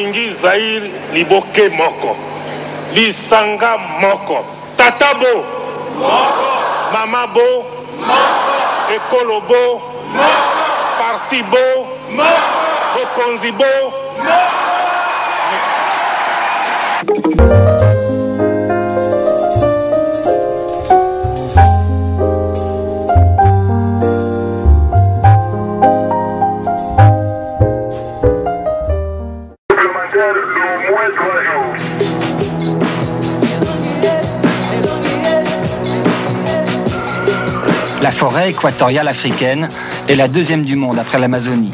Ingi Zaïr Liboke Moko, Lisanga Moko, Tatabo, Mamabo, Ekolobo, Partibo, Bokonzibo. La forêt équatoriale africaine est la deuxième du monde après l'Amazonie.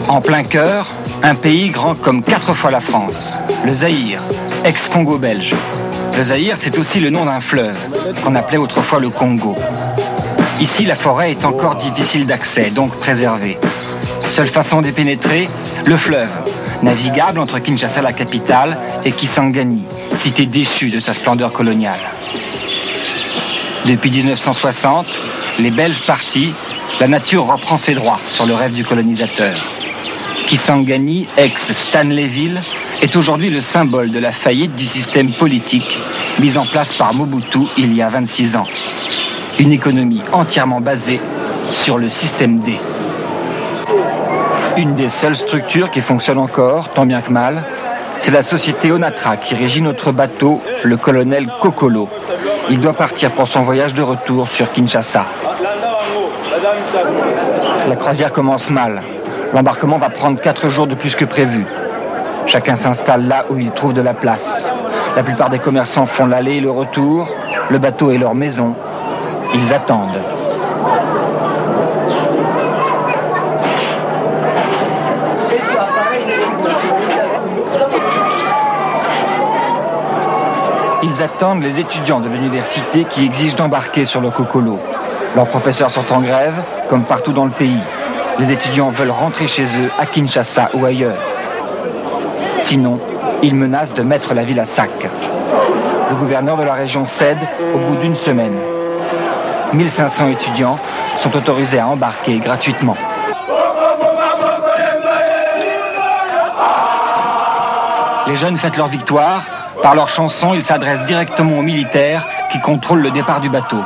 En plein cœur, un pays grand comme 4 fois la France, le Zaïre, ex-Congo belge. Le Zaïre, c'est aussi le nom d'un fleuve, qu'on appelait autrefois le Congo. Ici, la forêt est encore difficile d'accès, donc préservée. Seule façon d'y pénétrer, le fleuve, navigable entre Kinshasa, la capitale, et Kisangani, cité déchue de sa splendeur coloniale. Depuis 1960, les Belges partis, la nature reprend ses droits sur le rêve du colonisateur. Kisangani, ex-Stanleyville, est aujourd'hui le symbole de la faillite du système politique mis en place par Mobutu il y a 26 ans. Une économie entièrement basée sur le système D. Une des seules structures qui fonctionne encore, tant bien que mal, c'est la société Onatra qui régit notre bateau, le colonel Kokolo. Il doit partir pour son voyage de retour sur Kinshasa. La croisière commence mal. L'embarquement va prendre 4 jours de plus que prévu. Chacun s'installe là où il trouve de la place. La plupart des commerçants font l'aller et le retour. Le bateau est leur maison. Ils attendent. Ils attendent les étudiants de l'université qui exigent d'embarquer sur le Kokolo. Leurs professeurs sont en grève, comme partout dans le pays. Les étudiants veulent rentrer chez eux, à Kinshasa ou ailleurs. Sinon, ils menacent de mettre la ville à sac. Le gouverneur de la région cède au bout d'une semaine. 1500 étudiants sont autorisés à embarquer gratuitement. Les jeunes fêtent leur victoire. Par leurs chansons, ils s'adressent directement aux militaires qui contrôlent le départ du bateau. «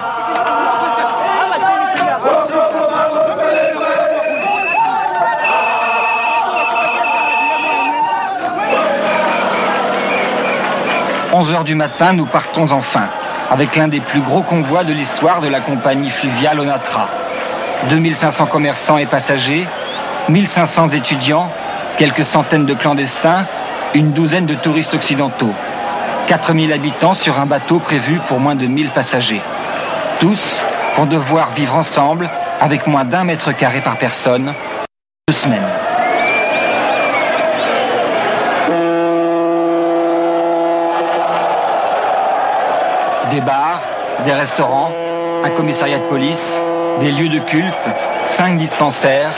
11h du matin, nous partons enfin, avec l'un des plus gros convois de l'histoire de la compagnie fluviale Onatra. 2500 commerçants et passagers, 1500 étudiants, quelques centaines de clandestins, une douzaine de touristes occidentaux. 4000 habitants sur un bateau prévu pour moins de 1000 passagers. Tous vont devoir vivre ensemble avec moins d'1 mètre carré par personne, 2 semaines. Des bars, des restaurants, un commissariat de police, des lieux de culte, 5 dispensaires,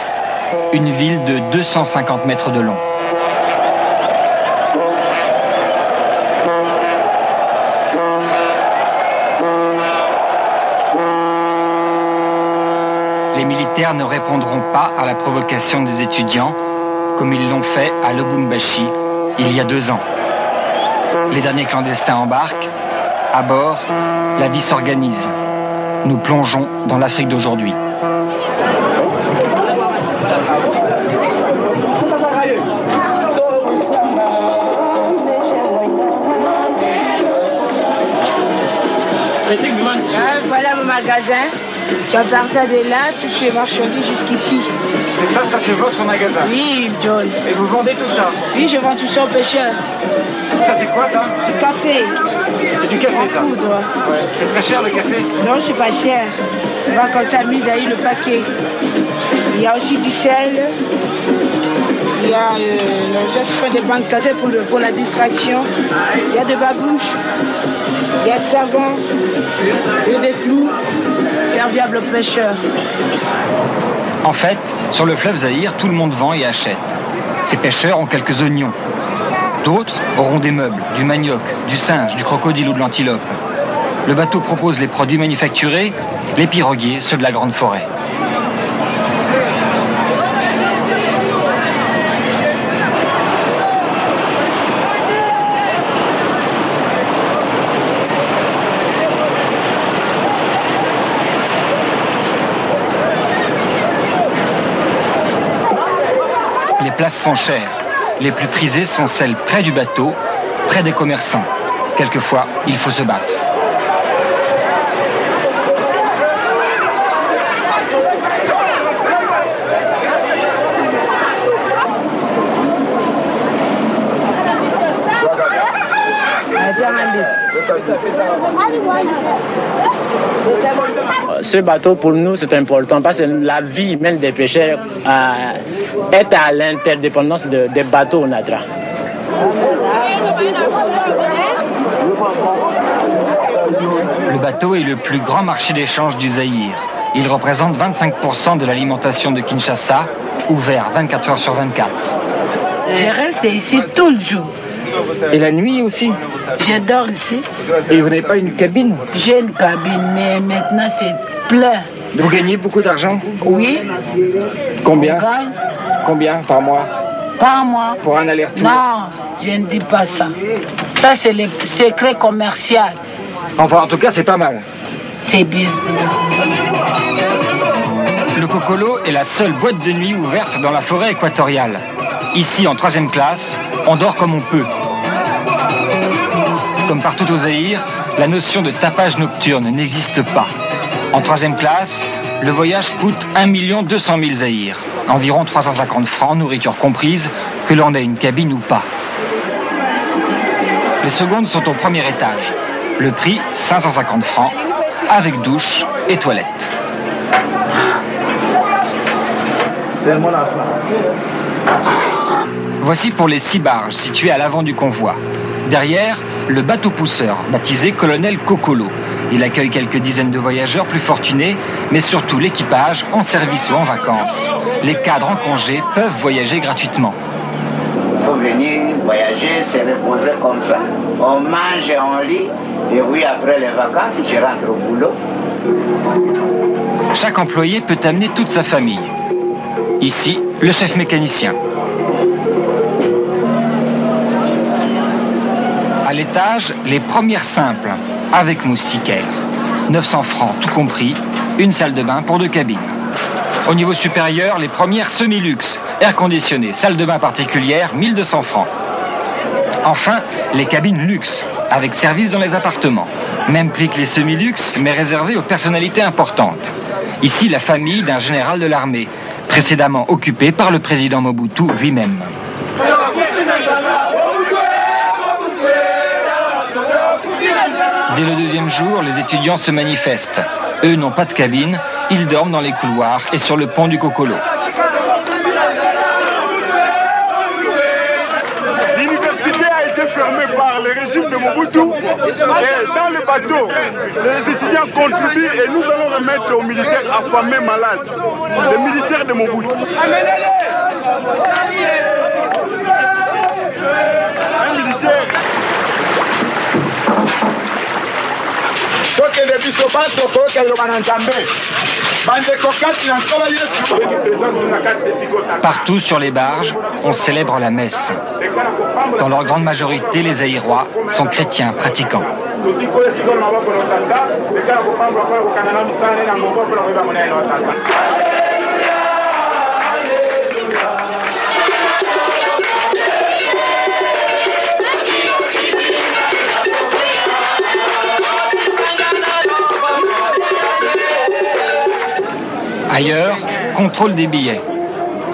une ville de 250 mètres de long. Les militaires ne répondront pas à la provocation des étudiants, comme ils l'ont fait à Lubumbashi il y a 2 ans. Les derniers clandestins embarquent. À bord, la vie s'organise. Nous plongeons dans l'Afrique d'aujourd'hui. Voilà mon magasin. Je partais de là, tous les marchandises jusqu'ici. C'est ça c'est votre magasin? Oui, John. Et vous vendez tout ça? Oui, je vends tout ça aux pêcheurs. Ça c'est quoi ça? Du café. C'est du café ça? Poudre. Ouais. C'est très cher le café? Non, c'est pas cher. On va comme ça, mise à le paquet. Il y a aussi du sel. Il y a je fais des bandes cassettes pour la distraction. Il y a de babouches. Il y a de savon. Et des clous. Serviable aux pêcheurs. En fait, sur le fleuve Zaïre, tout le monde vend et achète. Ces pêcheurs ont quelques oignons. D'autres auront des meubles, du manioc, du singe, du crocodile ou de l'antilope. Le bateau propose les produits manufacturés, les piroguiers, ceux de la grande forêt. places sont chères. Les plus prisées sont celles près du bateau, près des commerçants. Quelquefois, il faut se battre. Ce bateau, pour nous, c'est important parce que la vie humaine des pêcheurs est à l'interdépendance des bateaux au Natra. Le bateau est le plus grand marché d'échange du Zaïre. Il représente 25% de l'alimentation de Kinshasa, ouvert 24 heures sur 24. Je reste ici tout le jour. Et la nuit aussi? Je dors ici. Et vous n'avez pas une cabine? J'ai une cabine, mais maintenant c'est plein. Vous gagnez beaucoup d'argent? Oui. Combien? On gagne. Combien par mois? Par mois. Pour un aller-retour? Non, je ne dis pas ça. Ça, c'est le secret commercial. Enfin, en tout cas, c'est pas mal. C'est bien. Le Kokolo est la seule boîte de nuit ouverte dans la forêt équatoriale. Ici, en 3e classe, on dort comme on peut. Comme partout au Zaïre, la notion de tapage nocturne n'existe pas. En 3e classe, le voyage coûte 1 200 000 Zaïre, environ 350 francs, nourriture comprise, que l'on ait une cabine ou pas. Les secondes sont au 1er étage. Le prix, 550 francs, avec douche et toilette. C'est mon enfant. Voici pour les 6 barges situées à l'avant du convoi. Derrière, le bateau pousseur, baptisé Colonel Kokolo. Il accueille quelques dizaines de voyageurs plus fortunés, mais surtout l'équipage en service ou en vacances. Les cadres en congé peuvent voyager gratuitement. Il faut venir voyager, se reposer comme ça. On mange et on lit. Et oui, après les vacances, je rentre au boulot. Chaque employé peut amener toute sa famille. Ici, le chef mécanicien. À l'étage, les premières simples, avec moustiquaire. 900 francs tout compris, une salle de bain pour 2 cabines. Au niveau supérieur, les premières semi-luxe, air conditionné, salle de bain particulière, 1200 francs. Enfin, les cabines luxe, avec service dans les appartements. Même prix que les semi-luxe, mais réservés aux personnalités importantes. Ici, la famille d'un général de l'armée, précédemment occupé par le président Mobutu lui-même. Dès le 2e jour, les étudiants se manifestent. Eux n'ont pas de cabine, ils dorment dans les couloirs et sur le pont du Kokolo. L'université a été fermée par le régime de Mobutu. Et dans le bateau, les étudiants contribuent et nous allons remettre aux militaires affamés malades. Les militaires de Mobutu. Un militaire. Partout sur les barges, on célèbre la messe. Dans leur grande majorité, les Zaïrois sont chrétiens pratiquants. Ailleurs, contrôle des billets.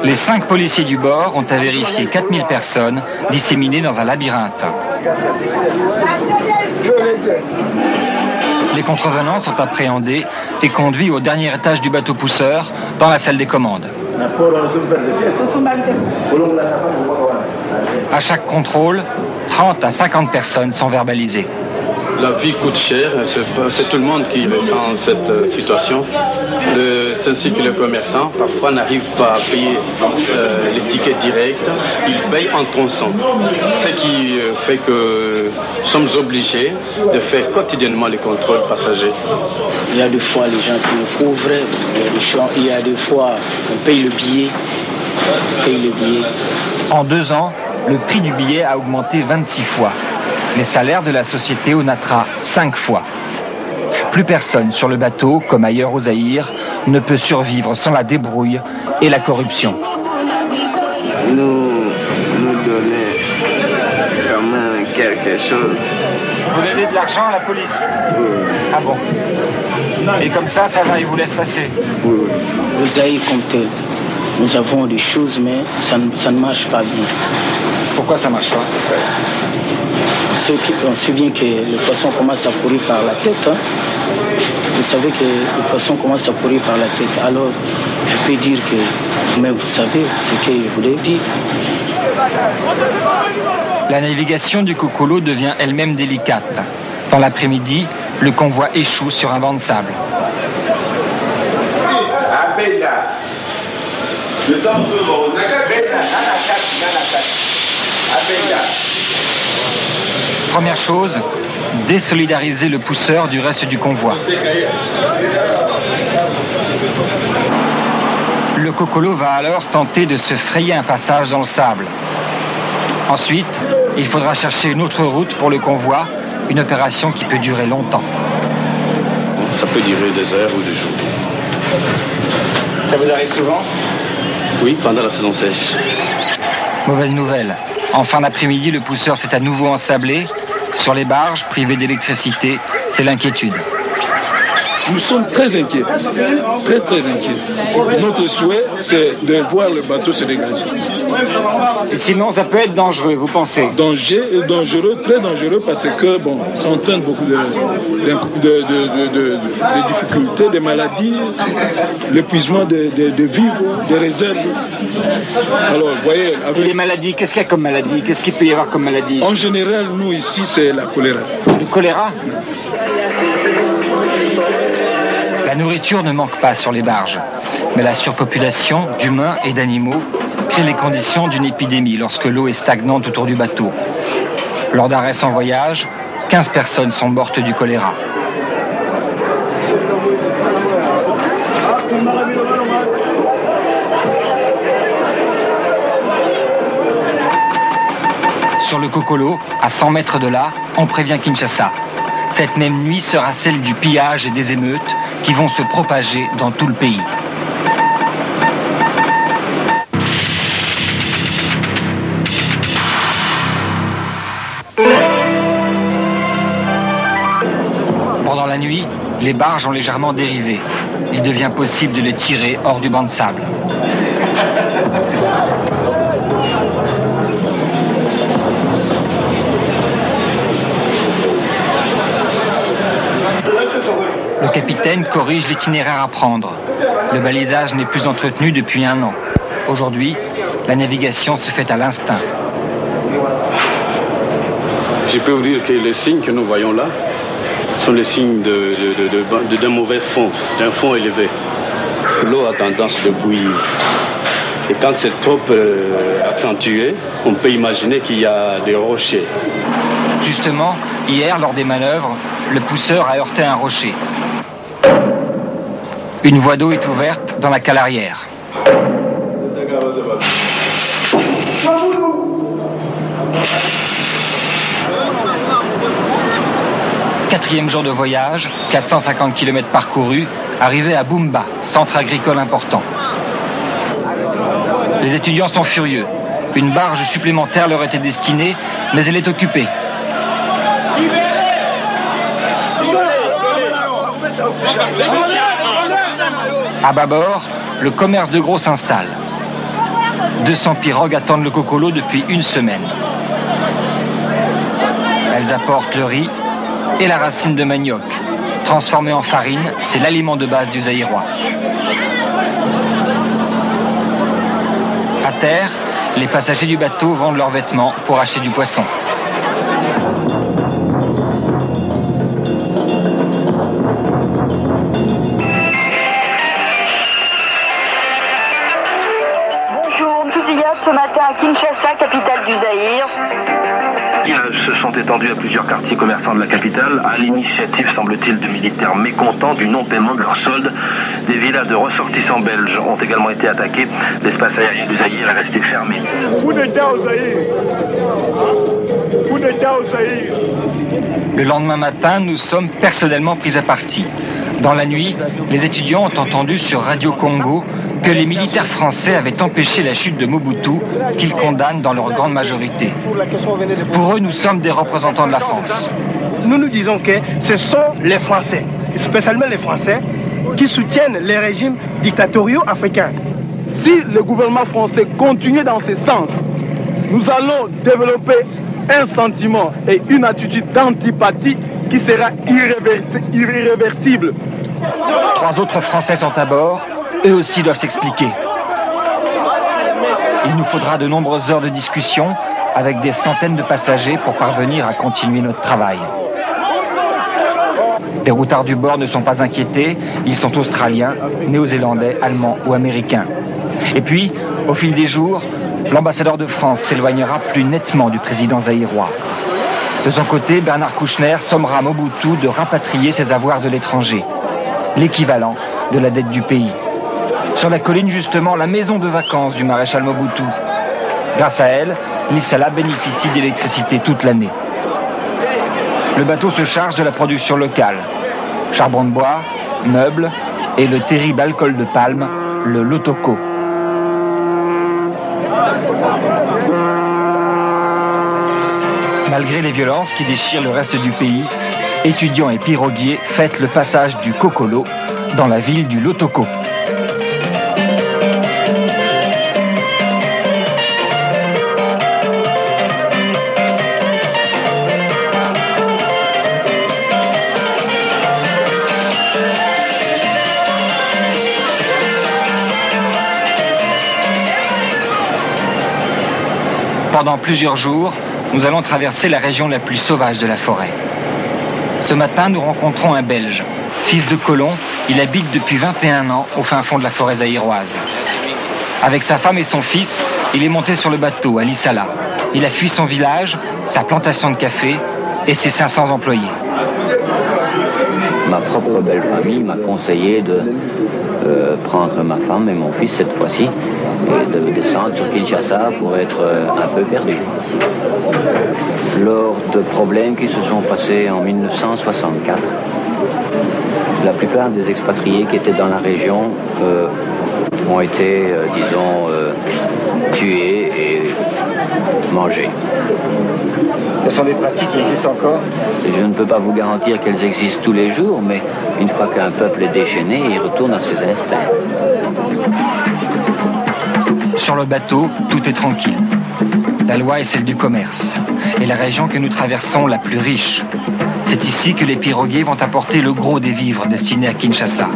Les 5 policiers du bord ont à vérifier 4000 personnes disséminées dans un labyrinthe. Les contrevenants sont appréhendés et conduits au dernier étage du bateau pousseur, dans la salle des commandes. À chaque contrôle, 30 à 50 personnes sont verbalisées. La vie coûte cher, c'est tout le monde qui ressent cette situation. C'est ainsi que les commerçants, parfois, n'arrivent pas à payer les tickets directs, ils payent en tronçon. Ce qui fait que nous sommes obligés de faire quotidiennement les contrôles passagers. Il y a des fois les gens qui nous couvrent, il y a des fois on paye le billet. En 2 ans, le prix du billet a augmenté 26 fois. Les salaires de la société Onatra 5 fois. Plus personne sur le bateau, comme ailleurs au Zaïre, ne peut survivre sans la débrouille et la corruption. Nous quelque chose. Vous donnez de l'argent à la police? Oui. Ah bon? Et comme ça va, ils vous laissent passer? Oui. Le Zaïre comme tel, nous avons des choses, mais ça ne marche pas bien. Pourquoi ça marche pas? On sait bien que le poisson commence à courir par la tête. Hein. Vous savez que le poisson commence à courir par la tête. Alors, je peux dire que vous-même, vous savez ce que je voulais dire. La navigation du Cocolo devient elle-même délicate. Dans l'après-midi, le convoi échoue sur un banc de sable. Première chose, désolidariser le pousseur du reste du convoi. Le Cocolo va alors tenter de se frayer un passage dans le sable. Ensuite, il faudra chercher une autre route pour le convoi, une opération qui peut durer longtemps. Ça peut durer des heures ou des jours. Ça vous arrive souvent? Oui, pendant la saison sèche. Mauvaise nouvelle. En fin d'après-midi, le pousseur s'est à nouveau ensablé. Sur les barges, privées d'électricité, c'est l'inquiétude. Nous sommes très inquiets, très inquiets. Notre souhait, c'est de voir le bateau se dégager. Et sinon, ça peut être dangereux, vous pensez? Dangereux, très dangereux, parce que, bon, ça entraîne beaucoup de difficultés, de maladies, l'épuisement de vivres, des réserves. Alors, vous voyez... Et les maladies, qu'est-ce qu'il y a comme maladie? Qu'est-ce qu'il peut y avoir comme maladie ici? En général, nous, ici, c'est la choléra. Le choléra? La nourriture ne manque pas sur les barges, mais la surpopulation d'humains et d'animaux crée les conditions d'une épidémie lorsque l'eau est stagnante autour du bateau. Lors d'un récent voyage, 15 personnes sont mortes du choléra. Sur le Cocolo, à 100 mètres de là, on prévient Kinshasa. Cette même nuit sera celle du pillage et des émeutes qui vont se propager dans tout le pays. Pendant la nuit, les barges ont légèrement dérivé. Il devient possible de les tirer hors du banc de sable. Le capitaine corrige l'itinéraire à prendre. Le balisage n'est plus entretenu depuis 1 an. Aujourd'hui, la navigation se fait à l'instinct. Je peux vous dire que les signes que nous voyons là sont les signes d'un mauvais fond, d'un fond élevé. L'eau a tendance de bouillir. Et quand c'est trop accentué, on peut imaginer qu'il y a des rochers. Justement, hier, lors des manœuvres, le pousseur a heurté un rocher. Une voie d'eau est ouverte dans la cale arrière. Quatrième jour de voyage, 450 km parcourus, arrivé à Bumba, centre agricole important. Les étudiants sont furieux. Une barge supplémentaire leur était destinée, mais elle est occupée. À bâbord, le commerce de gros s'installe. 200 pirogues attendent le Cocolo depuis 1 semaine. Elles apportent le riz et la racine de manioc. Transformée en farine, c'est l'aliment de base du Zaïrois. À terre, les passagers du bateau vendent leurs vêtements pour acheter du poisson. Ce matin à Kinshasa, capitale du Zaïre. Ils se sont étendus à plusieurs quartiers commerçants de la capitale, à l'initiative, semble-t-il, de militaires mécontents du non-paiement de leurs soldes. Des villages de ressortissants belges ont également été attaqués. L'espace aérien du Zaïre est resté fermé. Coup d'État au Zaïre. Coup d'État au Zaïre. Le lendemain matin, nous sommes personnellement pris à partie. Dans la nuit, les étudiants ont entendu sur Radio Congo que les militaires français avaient empêché la chute de Mobutu, qu'ils condamnent dans leur grande majorité. Pour eux, nous sommes des représentants de la France. Nous nous disons que ce sont les Français, spécialement les Français, qui soutiennent les régimes dictatoriaux africains. Si le gouvernement français continue dans ce sens, nous allons développer un sentiment et une attitude d'antipathie qui sera irréversible. 3 autres Français sont à bord, eux aussi doivent s'expliquer. Il nous faudra de nombreuses heures de discussion avec des centaines de passagers pour parvenir à continuer notre travail. Les routards du bord ne sont pas inquiétés, ils sont australiens, néo-zélandais, allemands ou américains. Et puis, au fil des jours, l'ambassadeur de France s'éloignera plus nettement du président zaïrois. De son côté, Bernard Kouchner sommera Mobutu de rapatrier ses avoirs de l'étranger, l'équivalent de la dette du pays. Sur la colline, justement, la maison de vacances du maréchal Mobutu. Grâce à elle, l'Issala bénéficie d'électricité toute l'année. Le bateau se charge de la production locale. Charbon de bois, meubles et le terrible alcool de palme, le Lotoko. Malgré les violences qui déchirent le reste du pays, étudiants et piroguiers fêtent le passage du Kokolo dans la ville du Lotoko. Pendant plusieurs jours, nous allons traverser la région la plus sauvage de la forêt. Ce matin, nous rencontrons un Belge. Fils de colon, il habite depuis 21 ans au fin fond de la forêt zaïroise. Avec sa femme et son fils, il est monté sur le bateau à l'Issala. Il a fui son village, sa plantation de café et ses 500 employés. Ma propre belle famille m'a conseillé de prendre ma femme et mon fils cette fois-ci et de descendre sur Kinshasa pour être un peu perdu. Lors de problèmes qui se sont passés en 1964, la plupart des expatriés qui étaient dans la région ont été, tués et mangés. Ce sont des pratiques qui existent encore? Je ne peux pas vous garantir qu'elles existent tous les jours, mais une fois qu'un peuple est déchaîné, il retourne à ses instincts. Sur le bateau, tout est tranquille. La loi est celle du commerce, et la région que nous traversons la plus riche. C'est ici que les piroguiers vont apporter le gros des vivres destinés à Kinshasa.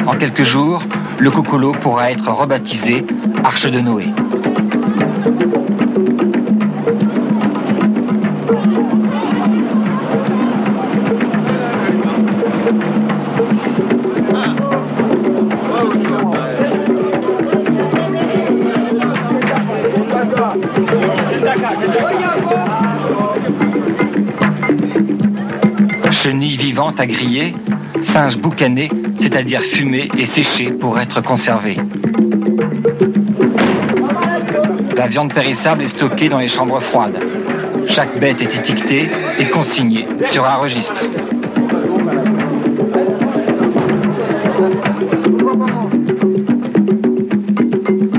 En quelques jours, le Kokolo pourra être rebaptisé Arche de Noé. Chenilles vivantes à griller, singes boucanés, c'est-à-dire fumés et séchés pour être conservés. La viande périssable est stockée dans les chambres froides. Chaque bête est étiquetée et consignée sur un registre.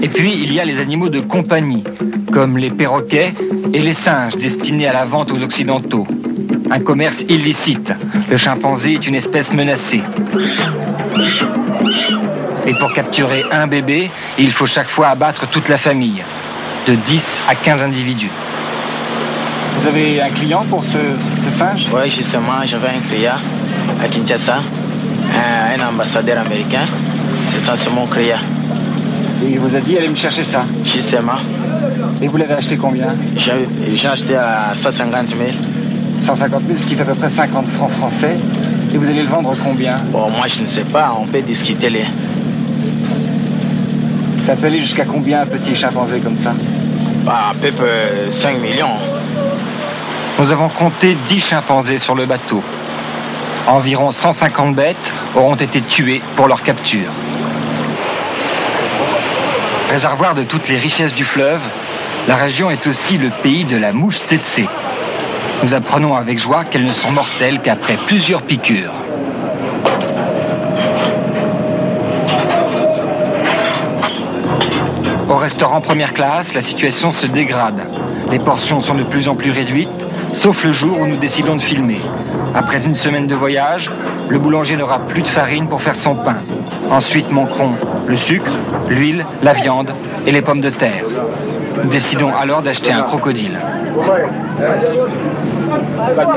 Et puis, il y a les animaux de compagnie, comme les perroquets et les singes destinés à la vente aux Occidentaux. Un commerce illicite. Le chimpanzé est une espèce menacée. Et pour capturer un bébé, il faut chaque fois abattre toute la famille, de 10 à 15 individus. Vous avez un client pour ce singe? Oui, justement, j'avais un client à Kinshasa, un ambassadeur américain. C'est ça, c'est mon client. Et il vous a dit, allez me chercher ça? Justement. Et vous l'avez acheté combien? J'ai acheté à 150 000. 150 000, ce qui fait à peu près 50 francs français. Et vous allez le vendre combien? Bon, moi je ne sais pas, on peut discuter les... Ça peut aller jusqu'à combien un petit chimpanzé comme ça? À peu près 5 millions. Nous avons compté 10 chimpanzés sur le bateau. Environ 150 bêtes auront été tuées pour leur capture. Réservoir de toutes les richesses du fleuve, la région est aussi le pays de la mouche tsetse. Nous apprenons avec joie qu'elles ne sont mortelles qu'après plusieurs piqûres. Au restaurant première classe, la situation se dégrade. Les portions sont de plus en plus réduites, sauf le jour où nous décidons de filmer. Après une semaine de voyage, le boulanger n'aura plus de farine pour faire son pain. Ensuite manqueront le sucre, l'huile, la viande et les pommes de terre. Nous décidons alors d'acheter un crocodile.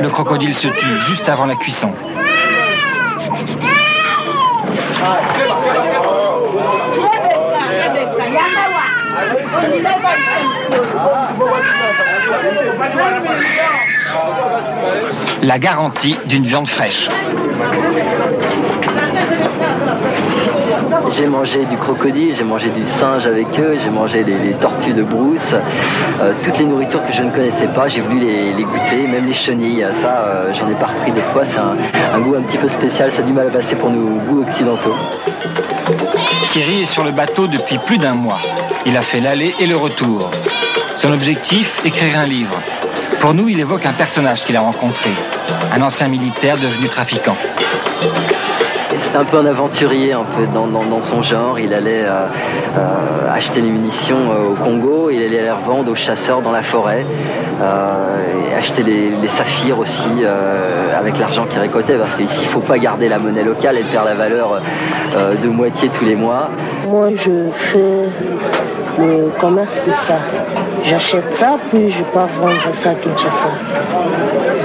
Le crocodile se tue juste avant la cuisson. La garantie d'une viande fraîche. J'ai mangé du crocodile, j'ai mangé du singe avec eux, j'ai mangé les tortues de brousse, toutes les nourritures que je ne connaissais pas, j'ai voulu les goûter, même les chenilles, ça j'en ai pas repris 2 fois, c'est un goût un petit peu spécial, ça a du mal à passer pour nos goûts occidentaux. Thierry est sur le bateau depuis plus d'1 mois. Il a fait l'aller et le retour. Son objectif, écrire un livre. Pour nous, il évoque un personnage qu'il a rencontré, un ancien militaire devenu trafiquant. C'est un peu un aventurier un peu dans son genre. Il allait acheter des munitions au Congo, il allait les revendre aux chasseurs dans la forêt, et acheter les saphirs aussi avec l'argent qu'il récoltait, parce qu'ici il ne faut pas garder la monnaie locale, elle perd la valeur de moitié tous les mois. Moi je fais le commerce de ça. J'achète ça puis je pars vendre ça à Kinshasa.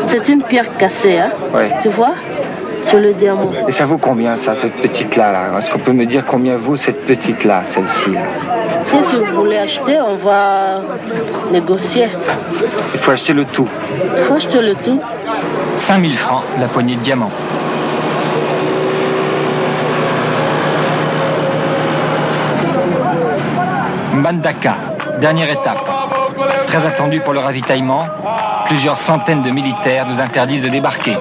C'est une pierre cassée, hein? Ouais. Tu vois? C'est le diamant. Et ça vaut combien ça, cette petite-là là? Est-ce qu'on peut me dire combien vaut cette petite-là, celle-ci là? Si vous voulez acheter, on va négocier. Il faut acheter le tout. Il faut acheter le tout. 5000 francs la poignée de diamants. Mbandaka, dernière étape. Très attendu pour le ravitaillement, plusieurs centaines de militaires nous interdisent de débarquer.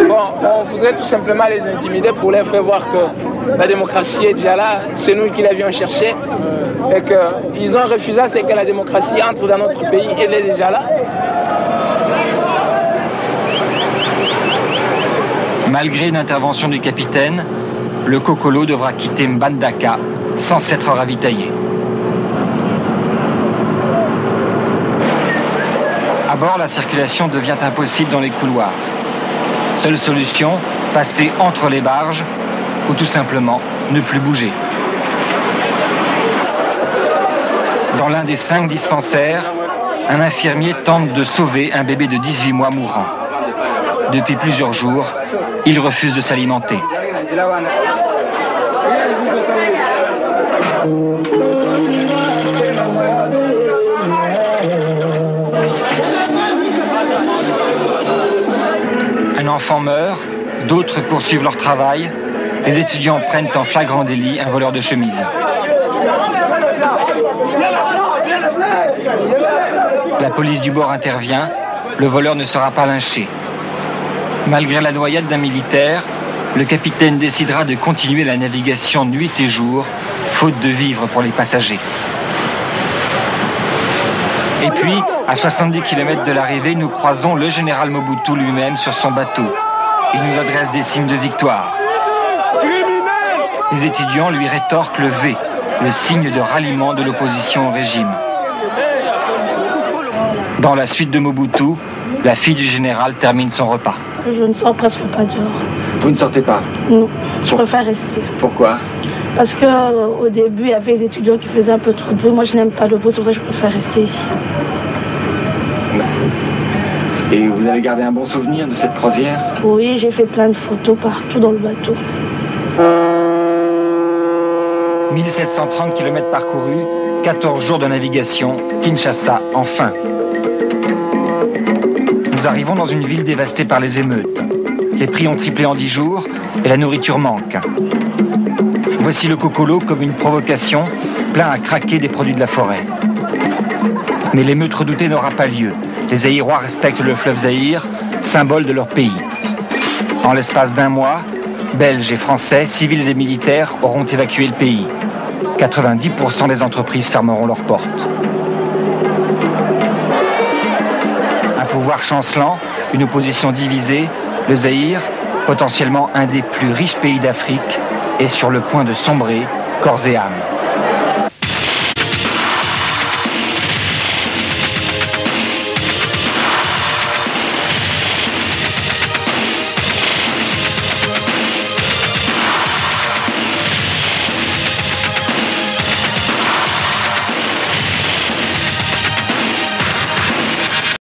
Bon, on voudrait tout simplement les intimider pour leur faire voir que la démocratie est déjà là, c'est nous qui l'avions cherché, et qu'ils ont refusé, c'est que la démocratie entre dans notre pays, elle est déjà là. Malgré une intervention du capitaine, le Kokolo devra quitter Mbandaka sans s'être ravitaillé. À bord, la circulation devient impossible dans les couloirs. Seule solution, passer entre les barges ou tout simplement ne plus bouger. Dans l'un des 5 dispensaires, un infirmier tente de sauver un bébé de 18 mois mourant. Depuis plusieurs jours, il refuse de s'alimenter. Un enfant meurt, d'autres poursuivent leur travail. Les étudiants prennent en flagrant délit un voleur de chemise. La police du bord intervient, le voleur ne sera pas lynché. Malgré la noyade d'un militaire, le capitaine décidera de continuer la navigation nuit et jour, faute de vivres pour les passagers. Et puis, à 70 km de l'arrivée, nous croisons le général Mobutu lui-même sur son bateau. Il nous adresse des signes de victoire. Les étudiants lui rétorquent le V, le signe de ralliement de l'opposition au régime. Dans la suite de Mobutu, la fille du général termine son repas. Je ne sors presque pas dehors. Vous ne sortez pas? Non, je préfère rester. Pourquoi? Parce qu'au début, il y avait des étudiants qui faisaient un peu trop de bruit. Moi, je n'aime pas le bruit, c'est pour ça que je préfère rester ici. Et vous avez gardé un bon souvenir de cette croisière? Oui, j'ai fait plein de photos partout dans le bateau. 1730 km parcourus, 14 jours de navigation, Kinshasa, enfin. Nous arrivons dans une ville dévastée par les émeutes. Les prix ont triplé en 10 jours et la nourriture manque. Voici le Kokolo comme une provocation, plein à craquer des produits de la forêt. Mais l'émeute redoutée n'aura pas lieu. Les Zaïrois respectent le fleuve Zaïre, symbole de leur pays. En l'espace d'1 mois, Belges et Français, civils et militaires, auront évacué le pays. 90% des entreprises fermeront leurs portes. Un pouvoir chancelant, une opposition divisée, le Zaïre, potentiellement un des plus riches pays d'Afrique, est sur le point de sombrer corps et âme.